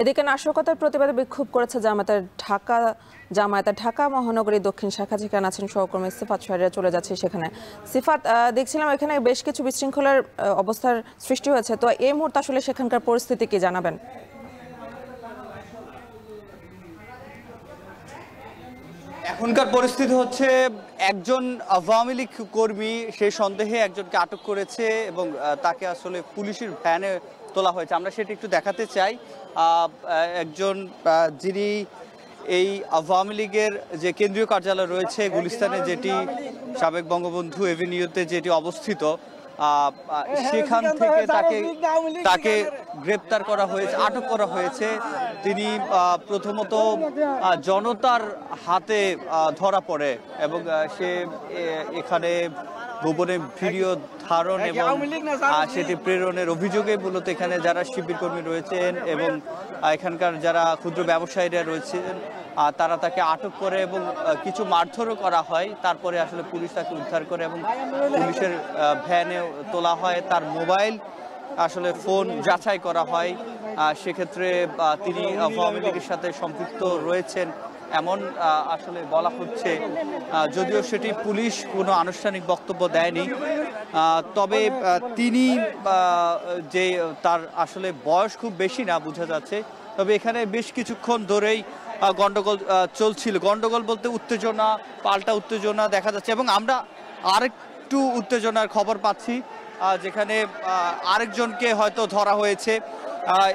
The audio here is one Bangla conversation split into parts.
এদিকে নাশকতার প্রতিবাদে বিক্ষোভ করেছে জামায়াতের ঢাকা মহানগরী দক্ষিণ শাখা, যেখানে আছেন সহকর্মী সিফাত শাহরিয়ার। চলে যাচ্ছে সেখানে। সিফাত, দেখছিলাম এখানে বেশ কিছু বিশৃঙ্খলার অবস্থার সৃষ্টি হয়েছে, তো এই মুহূর্তে আসলে সেখানকার পরিস্থিতি কি জানাবেন? এখনকার পরিস্থিতি হচ্ছে একজন আওয়ামী লীগ কর্মী সেই সন্দেহে একজনকে আটক করেছে এবং তাকে আসলে পুলিশের ভ্যানে তোলা হয়েছে। আমরা সেটা একটু দেখাতে চাই। একজন যিনি এই আওয়ামী লীগের যে কেন্দ্রীয় কার্যালয় রয়েছে গুলিস্তানে, যেটি সাবেক বঙ্গবন্ধু এভিনিউতে যেটি অবস্থিত, সেখান থেকে তাকে গ্রেপ্তার করা হয়েছে, আটক করা হয়েছে। তিনি প্রথমত জনতার হাতে ধরা পড়ে এবং সে এখানে গোপনে ভিডিও ধারণ এবং সেটি প্রেরণের অভিযোগে মূলত এখানে যারা শিবির কর্মী রয়েছেন এবং এখানকার যারা ক্ষুদ্র ব্যবসায়ীরা রয়েছেন তারা তাকে আটক করে এবং কিছু মারধরও করা হয়। তারপরে আসলে পুলিশ তাকে উদ্ধার করে এবং পুলিশের ভ্যানে তোলা হয়। তার মোবাইল আসলে ফোন যাচাই করা হয়। সেক্ষেত্রে তিনি আওয়ামী লীগের সাথে সম্পৃক্ত রয়েছেন এমন আসলে বলা হচ্ছে, যদিও সেটি পুলিশ কোনো আনুষ্ঠানিক বক্তব্য দেয়নি। তবে তিনি যে তার আসলে বয়স খুব বেশি না বোঝা যাচ্ছে, তবে এখানে বেশ কিছুক্ষণ ধরেই গন্ডগোল চলছিল। গন্ডগোল বলতে উত্তেজনা, পাল্টা উত্তেজনা দেখা যাচ্ছে এবং আমরা আরেকটু উত্তেজনার খবর পাচ্ছি, যেখানে আরেকজনকে হয়তো ধরা হয়েছে।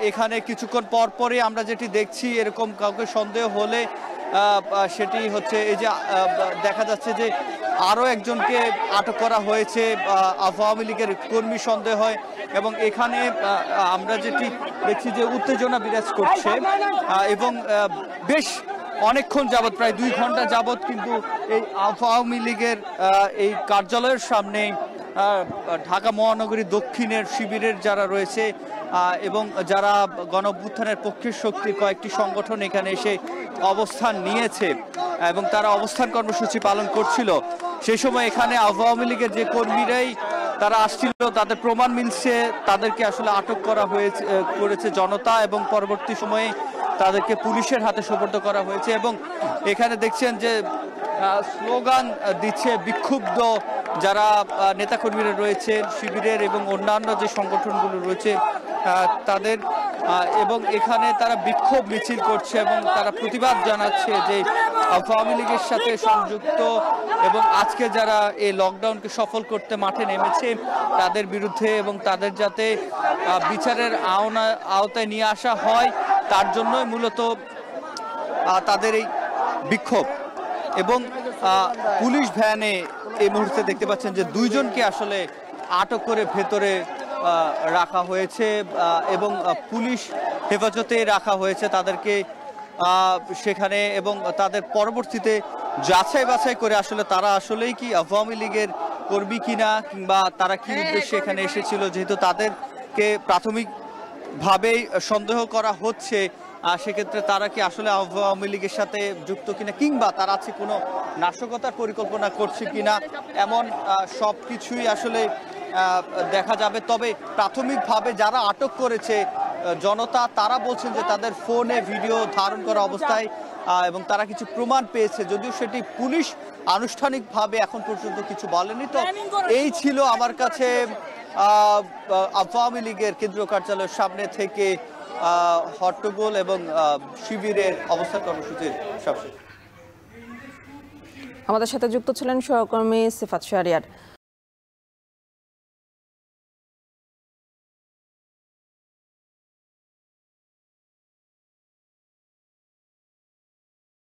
এখানে কিছুক্ষণ পরপরই আমরা যেটি দেখছি, এরকম কাউকে সন্দেহ হলে সেটি হচ্ছে এই যে দেখা যাচ্ছে যে আরও একজনকে আটক করা হয়েছে আওয়ামী লীগের কর্মী সন্দেহ হয় এবং এখানে আমরা যেটি দেখছি যে উত্তেজনা বিরাজ করছে এবং বেশ অনেকক্ষণ যাবৎ, প্রায় 2 ঘন্টা যাবৎ কিন্তু এই আওয়ামী লীগের এই কার্যালয়ের সামনে ঢাকা মহানগরী দক্ষিণের শিবিরের যারা রয়েছে এবং যারা গণঅভ্যুত্থানের পক্ষের শক্তির কয়েকটি সংগঠন এখানে এসে অবস্থান নিয়েছে এবং তারা অবস্থান কর্মসূচি পালন করছিল, সেই সময় এখানে আওয়ামী লীগের যে কর্মীরাই তারা আসছিল, তাদের প্রমাণ মিলছে, তাদেরকে আসলে আটক করেছে জনতা এবং পরবর্তী সময়ে তাদেরকে পুলিশের হাতে সোপর্দ করা হয়েছে। এবং এখানে দেখছেন যে স্লোগান দিচ্ছে বিক্ষুব্ধ যারা নেতাকর্মীরা রয়েছেন শিবিরের এবং অন্যান্য যে সংগঠনগুলো রয়েছে তাদের, এবং এখানে তারা বিক্ষোভ মিছিল করছে এবং তারা প্রতিবাদ জানাচ্ছে যে আওয়ামী লীগের সাথে সংযুক্ত এবং আজকে যারা এই লকডাউনকে সফল করতে মাঠে নেমেছে তাদের বিরুদ্ধে এবং তাদের যাতে বিচারের আওতায় নিয়ে আসা হয় তার জন্যই মূলত তাদের এই বিক্ষোভ। এবং পুলিশ ভ্যানে এই মুহূর্তে দেখতে পাচ্ছেন যে 2 জনকে আসলে আটক করে ভেতরে রাখা হয়েছে এবং পুলিশ হেফাজতে রাখা হয়েছে তাদেরকে সেখানে, এবং তাদের পরবর্তীতে যাচাই বাছাই করে আসলে তারা আসলেই কি আওয়ামী লীগের কর্মী কিনা কিংবা তারা কি উদ্দেশ্যে এখানে এসেছিল, যেহেতু তাদেরকে প্রাথমিকভাবেই সন্দেহ করা হচ্ছে সেক্ষেত্রে তারা কি আসলে আওয়ামী লীগের সাথে যুক্ত কিনা কিংবা তারা আছে কোনো নাশকতার পরিকল্পনা করছে কিনা, এমন সব কিছুই আসলে দেখা যাবে। তবে প্রাথমিকভাবে যারা আটক করেছে জনতা, তারা বলছেন যে তাদের ফোনে ভিডিও ধারণ করা অবস্থায় এবং তারা কিছু প্রমাণ পেয়েছে, যদিও সেটি পুলিশ আনুষ্ঠানিকভাবে এখন পর্যন্ত কিছু বলেনি। তো এই ছিল আমার কাছে আওয়ামী লীগের কেন্দ্রীয় কার্যালয়ের সামনে থেকে হট্টগোল এবং শিবিরের অবস্থান কর্মসূচির সবশেষ। আমাদের সাথে যুক্ত ছিলেন সহকর্মী সিফাত শাহরিয়ার।